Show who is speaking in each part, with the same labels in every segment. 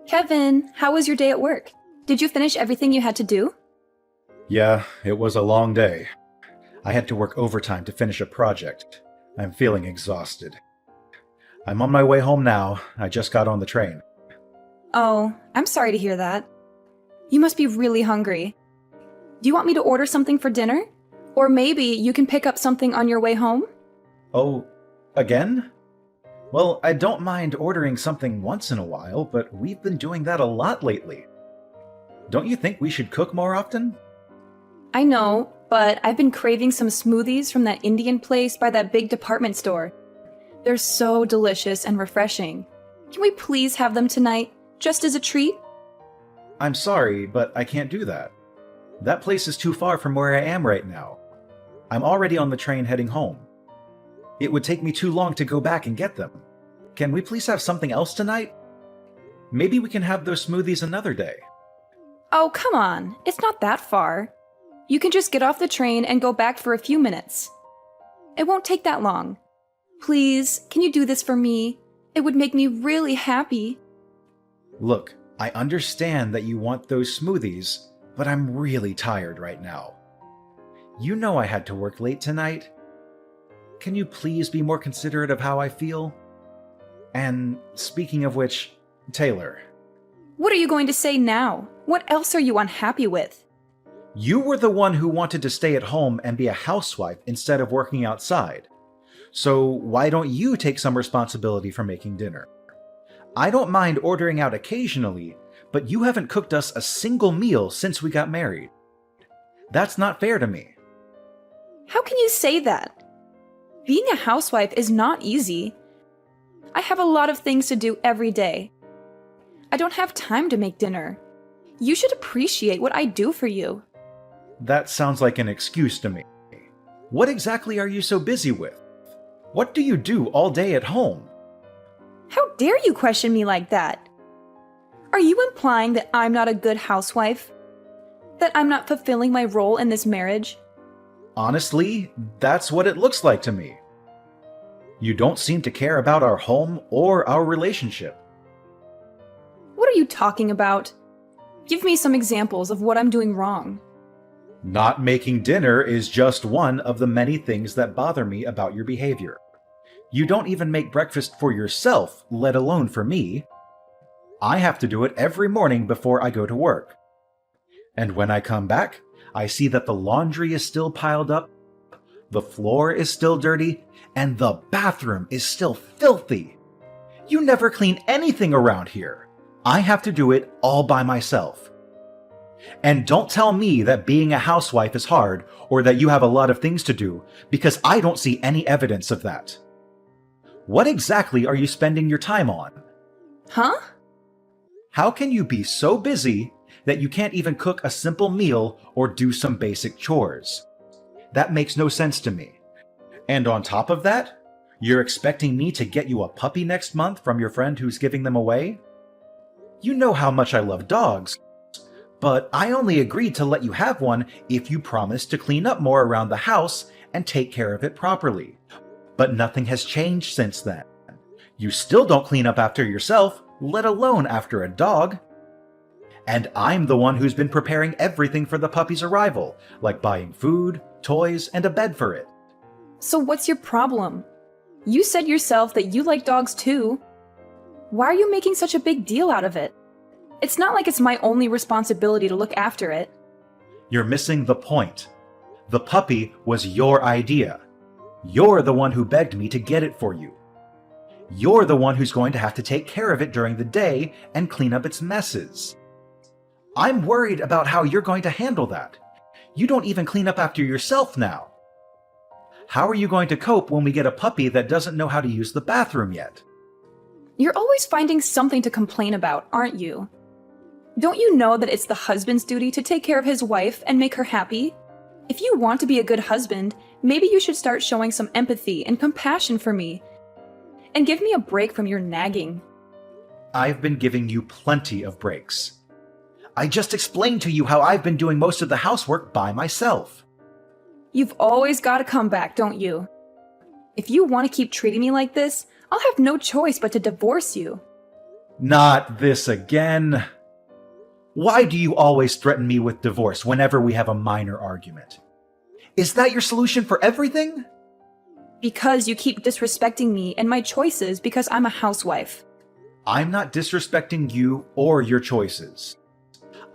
Speaker 1: Kevin, how was your day at work? Did you finish everything you had to do?
Speaker 2: Yeah, it was a long day. I had to work overtime to finish a project. I'm feeling exhausted. I'm on my way home now. I just got on the train.
Speaker 1: Oh, I'm sorry to hear that. You must be really hungry. Do you want me to order something for dinner? Or maybe you can pick up something on your way home?
Speaker 2: Oh, again? Well, I don't mind ordering something once in a while, but we've been doing that a lot lately. Don't you think we should cook more often?
Speaker 1: I know, but I've been craving some smoothies from that Indian place by that big department store. They're so delicious and refreshing. Can we please have them tonight, just as a treat?
Speaker 2: I'm sorry, but I can't do that. That place is too far from where I am right now. I'm already on the train heading home. It would take me too long to go back and get them. Can we please have something else tonight? Maybe we can have those smoothies another day.
Speaker 1: Oh, come on. It's not that far. You can just get off the train and go back for a few minutes. It won't take that long. Please, can you do this for me? It would make me really happy.
Speaker 2: Look, I understand that you want those smoothies, but I'm really tired right now. You know I had to work late tonight. Can you please be more considerate of how I feel? And speaking of which, Taylor.
Speaker 1: What are you going to say now? What else are you unhappy with?
Speaker 2: You were the one who wanted to stay at home and be a housewife instead of working outside. So why don't you take some responsibility for making dinner? I don't mind ordering out occasionally, but you haven't cooked us a single meal since we got married. That's not fair to me.
Speaker 1: How can you say that? Being a housewife is not easy. I have a lot of things to do every day. I don't have time to make dinner. You should appreciate what I do for you.
Speaker 2: That sounds like an excuse to me. What exactly are you so busy with? What do you do all day at home?
Speaker 1: How dare you question me like that? Are you implying that I'm not a good housewife? That I'm not fulfilling my role in this marriage?
Speaker 2: Honestly, that's what it looks like to me. You don't seem to care about our home or our relationship.
Speaker 1: What are you talking about? Give me some examples of what I'm doing wrong.
Speaker 2: Not making dinner is just one of the many things that bother me about your behavior. You don't even make breakfast for yourself, let alone for me. I have to do it every morning before I go to work. And when I come back, I see that the laundry is still piled up, the floor is still dirty, and the bathroom is still filthy. You never clean anything around here. I have to do it all by myself. And don't tell me that being a housewife is hard or that you have a lot of things to do, because I don't see any evidence of that. What exactly are you spending your time on?
Speaker 1: Huh?
Speaker 2: How can you be so busy that you can't even cook a simple meal or do some basic chores? That makes no sense to me. And on top of that, you're expecting me to get you a puppy next month from your friend who's giving them away? You know how much I love dogs, but I only agreed to let you have one if you promised to clean up more around the house and take care of it properly. But nothing has changed since then. You still don't clean up after yourself, let alone after a dog. And I'm the one who's been preparing everything for the puppy's arrival, like buying food, toys, and a bed for it.
Speaker 1: So what's your problem? You said yourself that you like dogs too. Why are you making such a big deal out of it? It's not like it's my only responsibility to look after it.
Speaker 2: You're missing the point. The puppy was your idea. You're the one who begged me to get it for you. You're the one who's going to have to take care of it during the day and clean up its messes. I'm worried about how you're going to handle that. You don't even clean up after yourself now. How are you going to cope when we get a puppy that doesn't know how to use the bathroom yet?
Speaker 1: You're always finding something to complain about, aren't you? Don't you know that it's the husband's duty to take care of his wife and make her happy? If you want to be a good husband, maybe you should start showing some empathy and compassion for me. And give me a break from your nagging.
Speaker 2: I've been giving you plenty of breaks. I just explained to you how I've been doing most of the housework by myself.
Speaker 1: You've always got a comeback, don't you? If you want to keep treating me like this, I'll have no choice but to divorce you.
Speaker 2: Not this again. Why do you always threaten me with divorce whenever we have a minor argument? Is that your solution for everything?
Speaker 1: Because you keep disrespecting me and my choices because I'm a housewife.
Speaker 2: I'm not disrespecting you or your choices.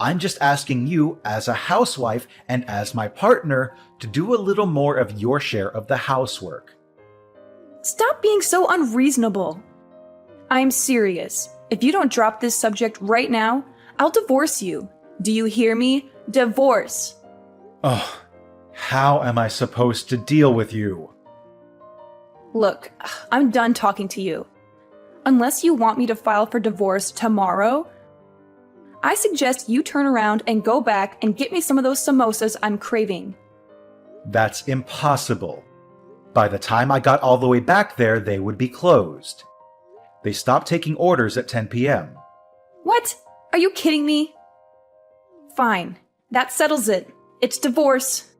Speaker 2: I'm just asking you, as a housewife and as my partner, to do a little more of your share of the housework.
Speaker 1: Stop being so unreasonable. I'm serious. If you don't drop this subject right now, I'll divorce you. Do you hear me? Divorce.
Speaker 2: Oh, how am I supposed to deal with you?
Speaker 1: Look, I'm done talking to you. Unless you want me to file for divorce tomorrow, I suggest you turn around and go back and get me some of those samosas I'm craving.
Speaker 2: That's impossible. By the time I got all the way back there, they would be closed. They stopped taking orders at 10 p.m.
Speaker 1: What? Are you kidding me? Fine. That settles it. It's divorce.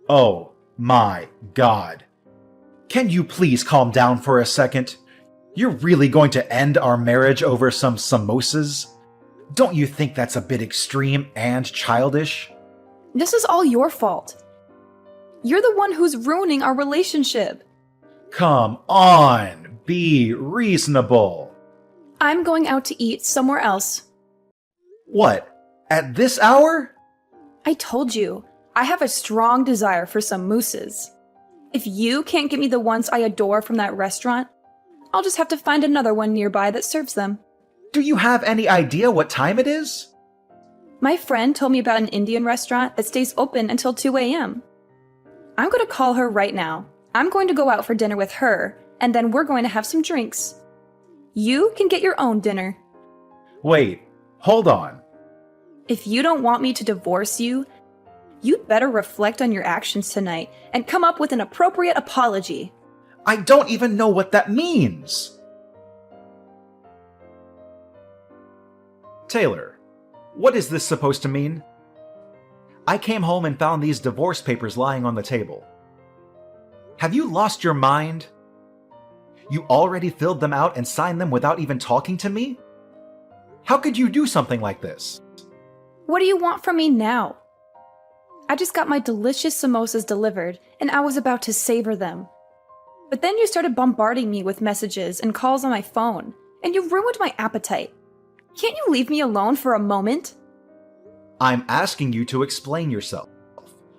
Speaker 2: Oh my God. Can you please calm down for a second? You're really going to end our marriage over some samosas? Don't you think that's a bit extreme and childish?
Speaker 1: This is all your fault. You're the one who's ruining our relationship.
Speaker 2: Come on, be reasonable.
Speaker 1: I'm going out to eat somewhere else.
Speaker 2: What? At this hour?
Speaker 1: I told you, I have a strong desire for some mousses. If you can't get me the ones I adore from that restaurant, I'll just have to find another one nearby that serves them.
Speaker 2: Do you have any idea what time it is?
Speaker 1: My friend told me about an Indian restaurant that stays open until 2 a.m. I'm going to call her right now. I'm going to go out for dinner with her, and then we're going to have some drinks. You can get your own dinner.
Speaker 2: Wait, hold on.
Speaker 1: If you don't want me to divorce you, you'd better reflect on your actions tonight and come up with an appropriate apology.
Speaker 2: I don't even know what that means. Taylor, what is this supposed to mean? I came home and found these divorce papers lying on the table. Have you lost your mind? You already filled them out and signed them without even talking to me? How could you do something like this?
Speaker 1: What do you want from me now? I just got my delicious samosas delivered, and I was about to savor them. But then you started bombarding me with messages and calls on my phone, and you ruined my appetite. Can't you leave me alone for a moment?
Speaker 2: I'm asking you to explain yourself.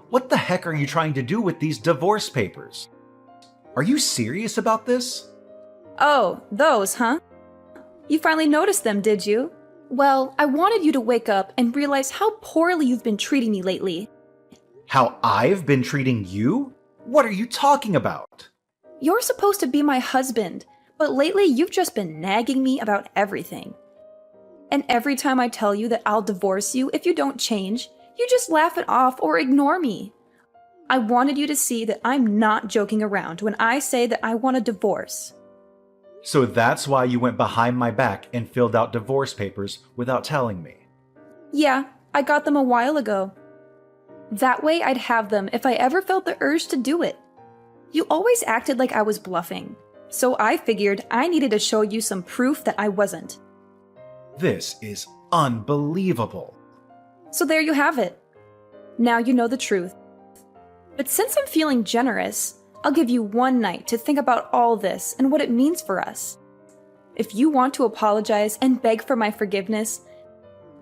Speaker 2: What the heck are you trying to do with these divorce papers? Are you serious about this?
Speaker 1: Oh, those, huh? You finally noticed them, did you? Well, I wanted you to wake up and realize how poorly you've been treating me lately.
Speaker 2: How I've been treating you? What are you talking about?
Speaker 1: You're supposed to be my husband, but lately you've just been nagging me about everything. And every time I tell you that I'll divorce you if you don't change, you just laugh it off or ignore me. I wanted you to see that I'm not joking around when I say that I want a divorce.
Speaker 2: So that's why you went behind my back and filled out divorce papers without telling me.
Speaker 1: Yeah, I got them a while ago. That way I'd have them if I ever felt the urge to do it. You always acted like I was bluffing, so I figured I needed to show you some proof that I wasn't.
Speaker 2: This is unbelievable.
Speaker 1: So there you have it. Now you know the truth. But since I'm feeling generous, I'll give you one night to think about all this and what it means for us. If you want to apologize and beg for my forgiveness,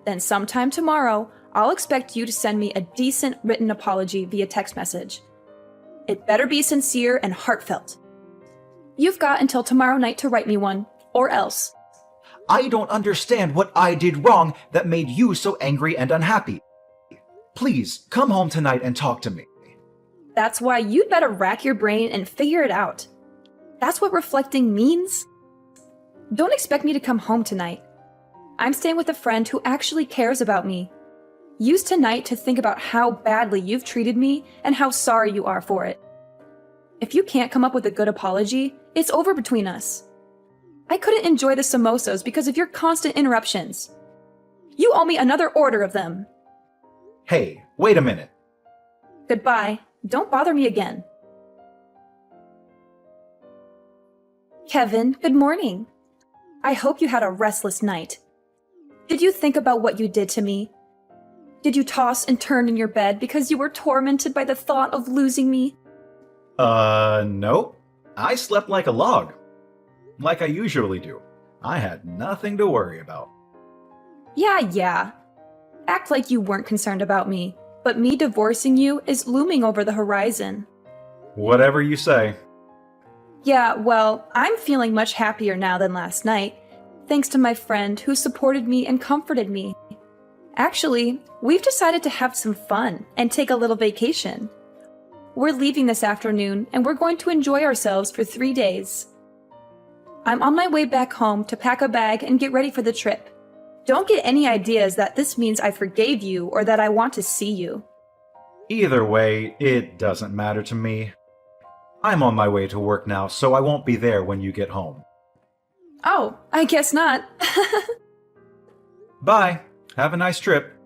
Speaker 1: then sometime tomorrow, I'll expect you to send me a decent written apology via text message. It better be sincere and heartfelt. You've got until tomorrow night to write me one, or else.
Speaker 2: I don't understand what I did wrong that made you so angry and unhappy. Please, come home tonight and talk to me.
Speaker 1: That's why you'd better rack your brain and figure it out. That's what reflecting means. Don't expect me to come home tonight. I'm staying with a friend who actually cares about me. Use tonight to think about how badly you've treated me and how sorry you are for it. If you can't come up with a good apology, it's over between us. I couldn't enjoy the samosas because of your constant interruptions. You owe me another order of them.
Speaker 2: Hey, wait a minute.
Speaker 1: Goodbye. Don't bother me again. Kevin, good morning. I hope you had a restless night. Did you think about what you did to me? Did you toss and turn in your bed because you were tormented by the thought of losing me?
Speaker 2: No. I slept like a log. Like I usually do. I had nothing to worry about.
Speaker 1: Yeah. Act like you weren't concerned about me, but me divorcing you is looming over the horizon.
Speaker 2: Whatever you say.
Speaker 1: Yeah, well, I'm feeling much happier now than last night, thanks to my friend who supported me and comforted me. Actually, we've decided to have some fun and take a little vacation. We're leaving this afternoon and we're going to enjoy ourselves for 3 days. I'm on my way back home to pack a bag and get ready for the trip. Don't get any ideas that this means I forgave you or that I want to see you.
Speaker 2: Either way, it doesn't matter to me. I'm on my way to work now, so I won't be there when you get home.
Speaker 1: Oh, I guess not.
Speaker 2: Bye. Have a nice trip.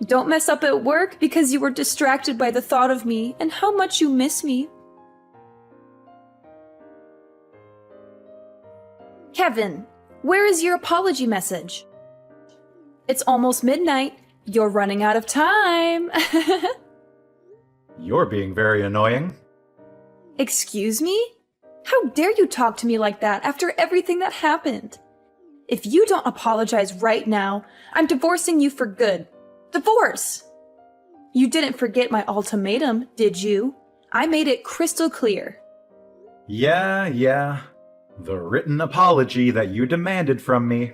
Speaker 1: Don't mess up at work because you were distracted by the thought of me and how much you miss me. Kevin, where is your apology message? It's almost midnight. You're running out of time.
Speaker 2: You're being very annoying.
Speaker 1: Excuse me? How dare you talk to me like that after everything that happened? If you don't apologize right now, I'm divorcing you for good. Divorce! You didn't forget my ultimatum, did you? I made it crystal clear.
Speaker 2: Yeah. The written apology that you demanded from me.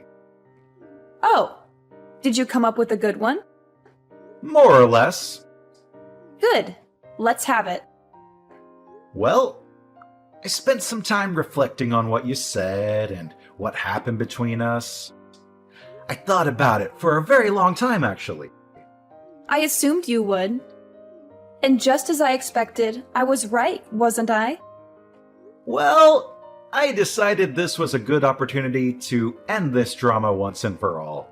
Speaker 1: Oh, did you come up with a good one?
Speaker 2: More or less.
Speaker 1: Good. Let's have it.
Speaker 2: Well, I spent some time reflecting on what you said and what happened between us. I thought about it for a very long time, actually.
Speaker 1: I assumed you would. And just as I expected, I was right, wasn't I?
Speaker 2: Well, I decided this was a good opportunity to end this drama once and for all.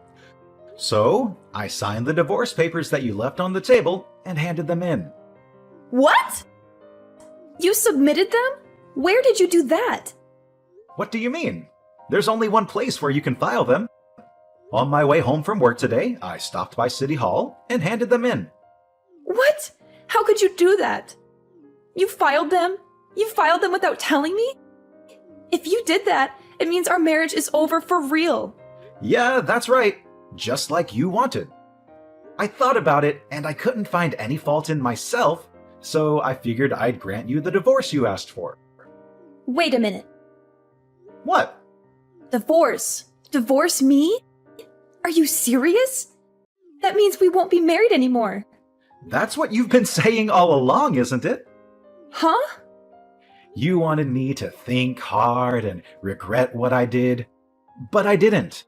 Speaker 2: So, I signed the divorce papers that you left on the table and handed them in.
Speaker 1: What? You submitted them? Where did you do that?
Speaker 2: What do you mean? There's only one place where you can file them. On my way home from work today, I stopped by City Hall and handed them in.
Speaker 1: What? How could you do that? You filed them? You filed them without telling me? If you did that, it means our marriage is over for real.
Speaker 2: Yeah, that's right. Just like you wanted. I thought about it and I couldn't find any fault in myself, so I figured I'd grant you the divorce you asked for.
Speaker 1: Wait a minute.
Speaker 2: What?
Speaker 1: Divorce? Divorce me? Are you serious? That means we won't be married anymore.
Speaker 2: That's what you've been saying all along, isn't it?
Speaker 1: Huh?
Speaker 2: You wanted me to think hard and regret what I did, but I didn't.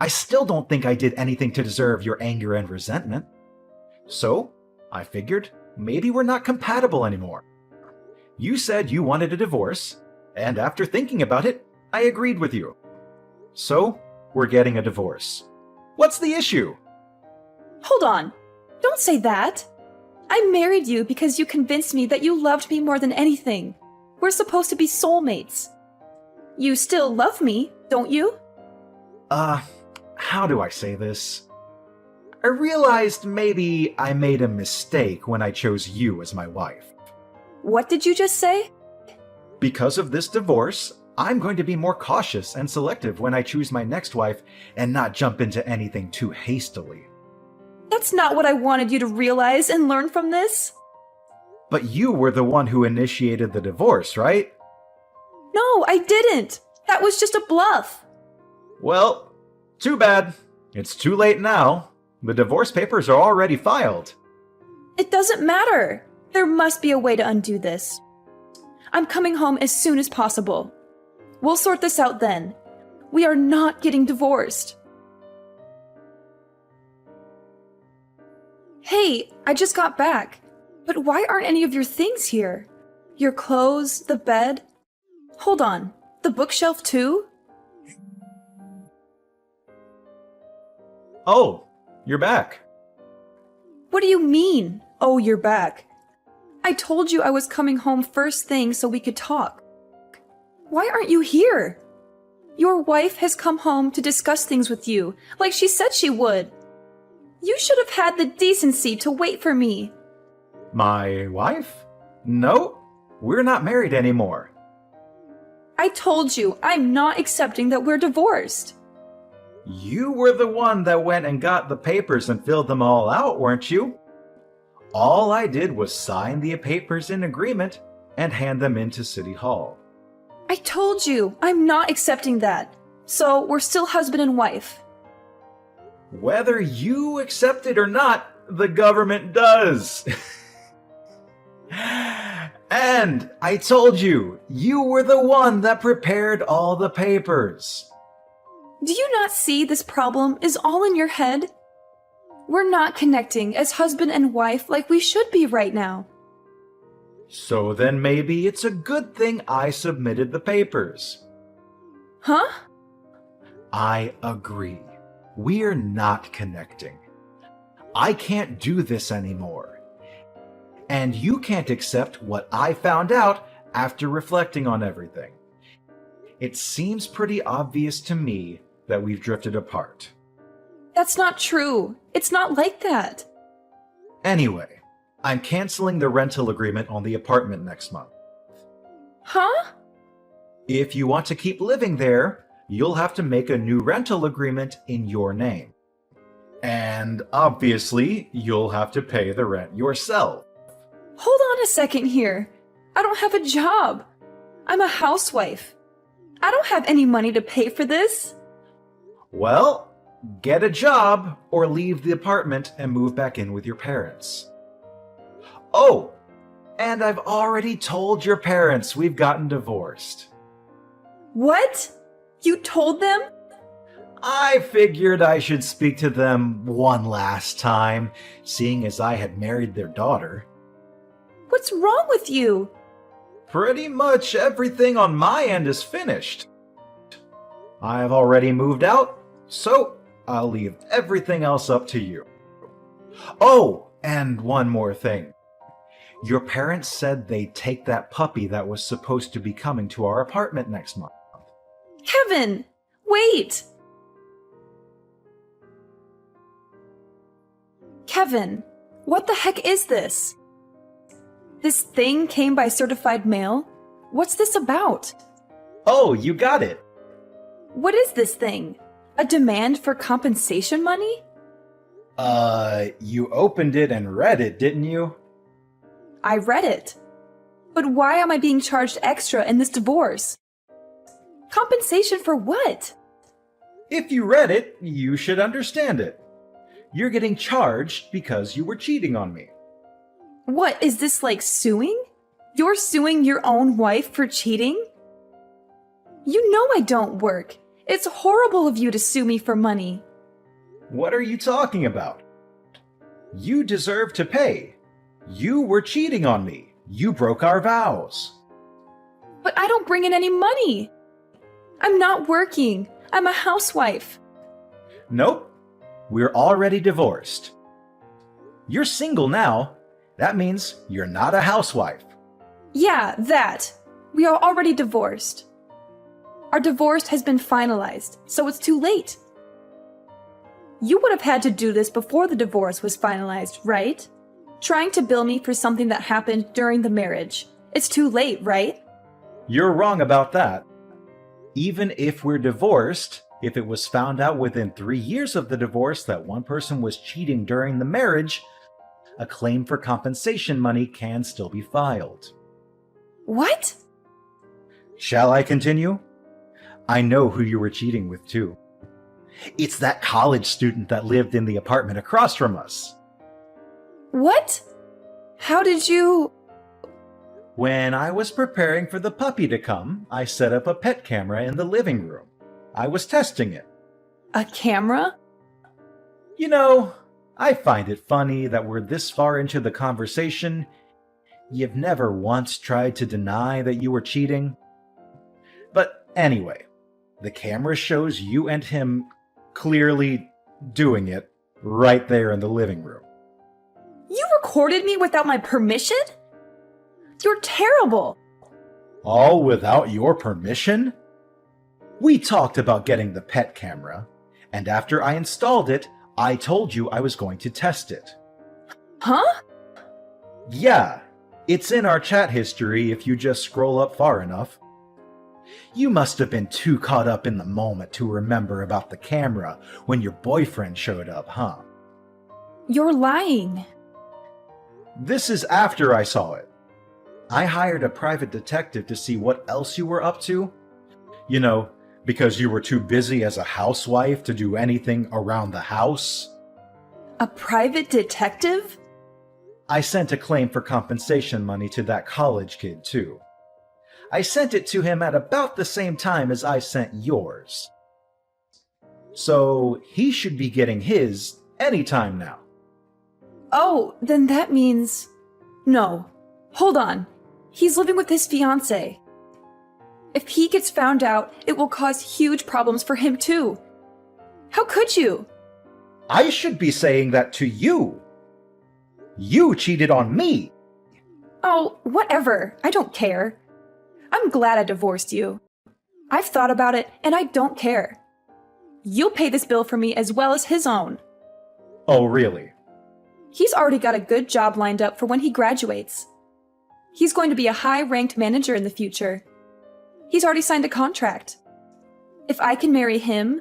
Speaker 2: I still don't think I did anything to deserve your anger and resentment. So, I figured maybe we're not compatible anymore. You said you wanted a divorce, and after thinking about it, I agreed with you. So, we're getting a divorce. What's the issue?
Speaker 1: Hold on. Don't say that. I married you because you convinced me that you loved me more than anything. We're supposed to be soulmates. You still love me, don't you?
Speaker 2: How do I say this? I realized maybe I made a mistake when I chose you as my wife.
Speaker 1: What did you just say?
Speaker 2: Because of this divorce, I'm going to be more cautious and selective when I choose my next wife and not jump into anything too hastily.
Speaker 1: That's not what I wanted you to realize and learn from this.
Speaker 2: But you were the one who initiated the divorce, right?
Speaker 1: No, I didn't. That was just a bluff.
Speaker 2: Well, too bad. It's too late now. The divorce papers are already filed.
Speaker 1: It doesn't matter. There must be a way to undo this. I'm coming home as soon as possible. We'll sort this out then. We are not getting divorced. Hey, I just got back. But why aren't any of your things here? Your clothes, the bed? Hold on, the bookshelf too?
Speaker 2: Oh, you're back.
Speaker 1: What do you mean, oh, you're back? I told you I was coming home first thing so we could talk. Why aren't you here? Your wife has come home to discuss things with you, like she said she would. You should have had the decency to wait for me.
Speaker 2: My wife? No, we're not married anymore.
Speaker 1: I told you, I'm not accepting that we're divorced.
Speaker 2: You were the one that went and got the papers and filled them all out, weren't you? All I did was sign the papers in agreement and hand them into City Hall.
Speaker 1: I told you, I'm not accepting that. So we're still husband and wife.
Speaker 2: Whether you accept it or not, the government does. And I told you, you were the one that prepared all the papers.
Speaker 1: Do you not see this problem is all in your head? We're not connecting as husband and wife like we should be right now.
Speaker 2: So then maybe it's a good thing I submitted the papers.
Speaker 1: Huh?
Speaker 2: I agree. We're not connecting. I can't do this anymore. And you can't accept what I found out after reflecting on everything. It seems pretty obvious to me that we've drifted apart.
Speaker 1: That's not true. It's not like that.
Speaker 2: Anyway, I'm canceling the rental agreement on the apartment next month.
Speaker 1: Huh?
Speaker 2: If you want to keep living there, you'll have to make a new rental agreement in your name. And obviously, you'll have to pay the rent yourself.
Speaker 1: Hold on a second here. I don't have a job. I'm a housewife. I don't have any money to pay for this.
Speaker 2: Well, get a job or leave the apartment and move back in with your parents. Oh, and I've already told your parents we've gotten divorced.
Speaker 1: What? You told them?
Speaker 2: I figured I should speak to them one last time, seeing as I had married their daughter.
Speaker 1: What's wrong with you?
Speaker 2: Pretty much everything on my end is finished. I've already moved out, so I'll leave everything else up to you. Oh, and one more thing. Your parents said they'd take that puppy that was supposed to be coming to our apartment next month.
Speaker 1: Kevin, wait! Kevin, what the heck is this? This thing came by certified mail? What's this about?
Speaker 2: Oh, you got it.
Speaker 1: What is this thing? A demand for compensation money?
Speaker 2: You opened it and read it, didn't you?
Speaker 1: I read it. But why am I being charged extra in this divorce? Compensation for what?
Speaker 2: If you read it, you should understand it. You're getting charged because you were cheating on me.
Speaker 1: What, is this like suing? You're suing your own wife for cheating? You know I don't work. It's horrible of you to sue me for money.
Speaker 2: What are you talking about? You deserve to pay. You were cheating on me. You broke our vows.
Speaker 1: But I don't bring in any money. I'm not working. I'm a housewife.
Speaker 2: Nope. We're already divorced. You're single now. That means you're not a housewife.
Speaker 1: Yeah, that. We are already divorced. Our divorce has been finalized, so it's too late. You would have had to do this before the divorce was finalized, right? Trying to bill me for something that happened during the marriage. It's too late, right?
Speaker 2: You're wrong about that. Even if we're divorced, if it was found out within 3 years of the divorce that one person was cheating during the marriage, a claim for compensation money can still be filed.
Speaker 1: What?
Speaker 2: Shall I continue? I know who you were cheating with, too. It's that college student that lived in the apartment across from us.
Speaker 1: What? How did you...
Speaker 2: When I was preparing for the puppy to come, I set up a pet camera in the living room. I was testing it.
Speaker 1: A camera?
Speaker 2: You know, I find it funny that we're this far into the conversation. You've never once tried to deny that you were cheating. But anyway, the camera shows you and him clearly doing it right there in the living room.
Speaker 1: You recorded me without my permission? You're terrible.
Speaker 2: All without your permission? We talked about getting the pet camera, and after I installed it, I told you I was going to test it.
Speaker 1: Huh?
Speaker 2: Yeah, it's in our chat history if you just scroll up far enough. You must have been too caught up in the moment to remember about the camera when your boyfriend showed up, huh?
Speaker 1: You're lying.
Speaker 2: This is after I saw it. I hired a private detective to see what else you were up to. You know, because you were too busy as a housewife to do anything around the house.
Speaker 1: A private detective?
Speaker 2: I sent a claim for compensation money to that college kid, too. I sent it to him at about the same time as I sent yours. So he should be getting his anytime now.
Speaker 1: Oh, then that means... No. Hold on. He's living with his fiancée. If he gets found out, it will cause huge problems for him too. How could you?
Speaker 2: I should be saying that to you. You cheated on me.
Speaker 1: Oh, whatever. I don't care. I'm glad I divorced you. I've thought about it, and I don't care. You'll pay this bill for me as well as his own.
Speaker 2: Oh, really?
Speaker 1: He's already got a good job lined up for when he graduates. He's going to be a high-ranked manager in the future. He's already signed a contract. If I can marry him,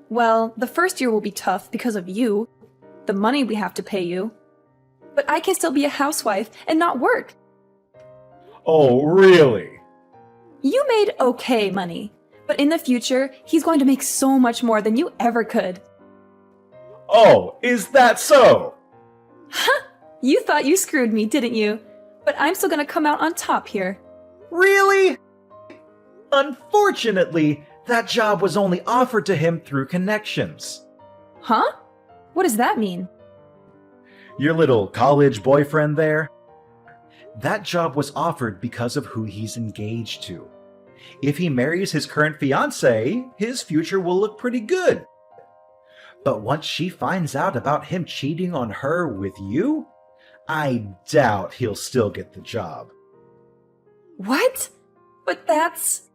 Speaker 1: well, the first year will be tough because of you, the money we have to pay you. But I can still be a housewife and not work.
Speaker 2: Oh, really?
Speaker 1: You made okay money, but in the future, he's going to make so much more than you ever could.
Speaker 2: Oh, is that so?
Speaker 1: Huh! You thought you screwed me, didn't you? But I'm still gonna come out on top here.
Speaker 2: Really? Unfortunately, that job was only offered to him through connections.
Speaker 1: Huh? What does that mean?
Speaker 2: Your little college boyfriend there? That job was offered because of who he's engaged to. If he marries his current fiancée, his future will look pretty good. But once she finds out about him cheating on her with you, I doubt he'll still get the job.
Speaker 1: What? But that's...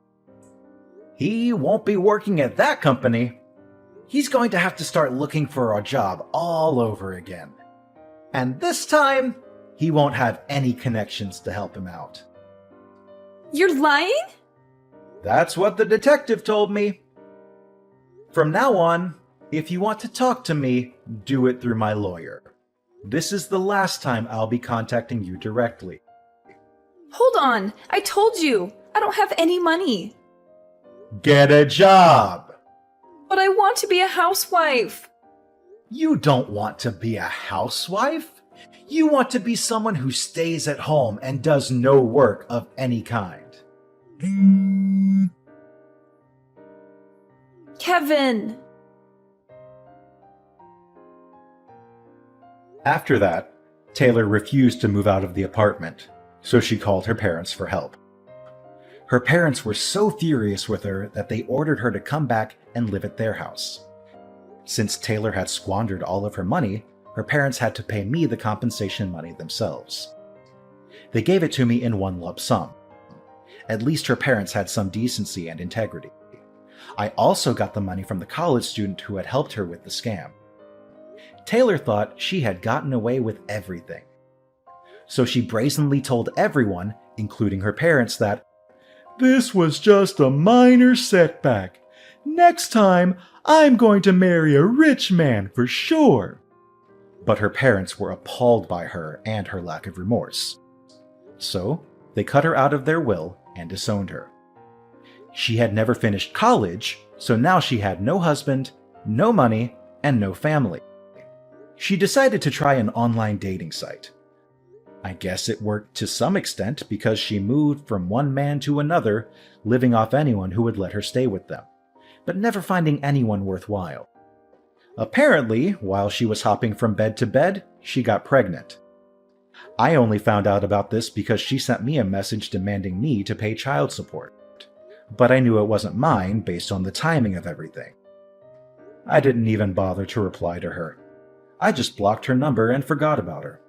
Speaker 2: He won't be working at that company. He's going to have to start looking for a job all over again. And this time, he won't have any connections to help him out.
Speaker 1: You're lying?
Speaker 2: That's what the detective told me. From now on, if you want to talk to me, do it through my lawyer. This is the last time I'll be contacting you directly.
Speaker 1: Hold on, I told you, I don't have any money.
Speaker 2: Get a job!
Speaker 1: But I want to be a housewife.
Speaker 2: You don't want to be a housewife? You want to be someone who stays at home and does no work of any kind.
Speaker 1: Kevin!
Speaker 2: After that, Taylor refused to move out of the apartment, so she called her parents for help. Her parents were so furious with her that they ordered her to come back and live at their house. Since Taylor had squandered all of her money, her parents had to pay me the compensation money themselves. They gave it to me in one lump sum. At least her parents had some decency and integrity. I also got the money from the college student who had helped her with the scam. Taylor thought she had gotten away with everything. So she brazenly told everyone, including her parents, that this was just a minor setback. Next time, I'm going to marry a rich man for sure. But her parents were appalled by her and her lack of remorse. So they cut her out of their will and disowned her. She had never finished college, so now she had no husband, no money, and no family. She decided to try an online dating site. I guess it worked to some extent because she moved from one man to another, living off anyone who would let her stay with them, but never finding anyone worthwhile. Apparently, while she was hopping from bed to bed, she got pregnant. I only found out about this because she sent me a message demanding me to pay child support, but I knew it wasn't mine based on the timing of everything. I didn't even bother to reply to her. I just blocked her number and forgot about her.